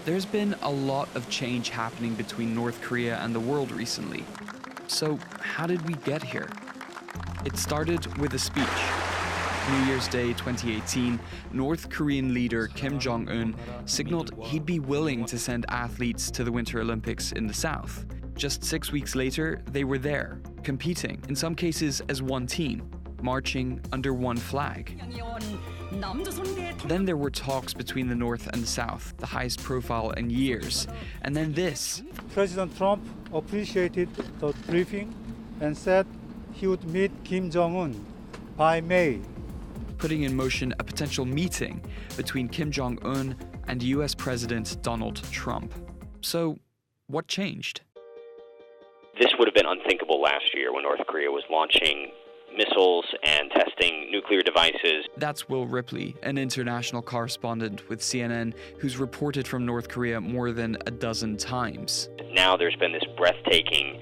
There's been a lot of change happening between North Korea and the world recently. So how did we get here? It started with a speech. New Year's Day 2018, North Korean leader Kim Jong-un signaled he'd be willing to send athletes to the Winter Olympics in the South. Just 6 weeks later, they were there, competing, in some cases as one team, marching under one flag. Then there were talks between the North and the South, the highest profile in years. And then this. President Trump appreciated the briefing and said he would meet Kim Jong-un by May. Putting in motion a potential meeting between Kim Jong-un and US President Donald Trump. So, what changed? This would have been unthinkable last year when North Korea was launching missiles and testing nuclear devices. That's Will Ripley, an international correspondent with CNN who's reported from North Korea more than a dozen times. Now there's been this breathtaking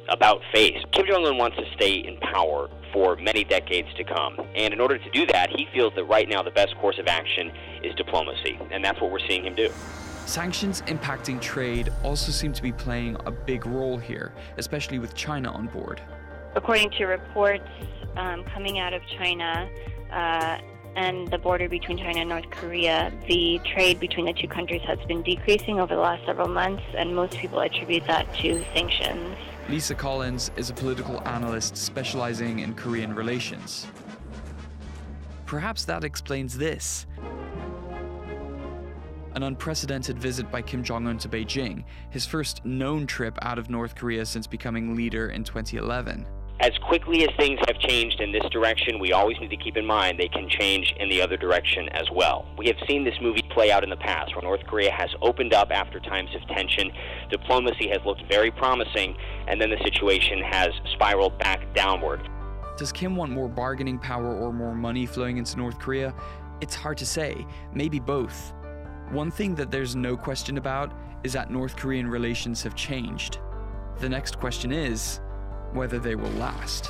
about-face. Kim Jong-un wants to stay in power for many decades to come. And in order to do that, he feels that right now the best course of action is diplomacy. And that's what we're seeing him do. Sanctions impacting trade also seem to be playing a big role here, especially with China on board. According to reports coming out of China and the border between China and North Korea, the trade between the two countries has been decreasing over the last several months, and most people attribute that to sanctions. Lisa Collins is a political analyst specializing in Korean relations. Perhaps that explains this. An unprecedented visit by Kim Jong-un to Beijing, his first known trip out of North Korea since becoming leader in 2011. As quickly as things have changed in this direction, we always need to keep in mind they can change in the other direction as well. We have seen this movie play out in the past, where North Korea has opened up after times of tension. Diplomacy has looked very promising, and then the situation has spiraled back downward. Does Kim want more bargaining power or more money flowing into North Korea? It's hard to say, maybe both. One thing that there's no question about is that North Korean relations have changed. The next question is whether they will last.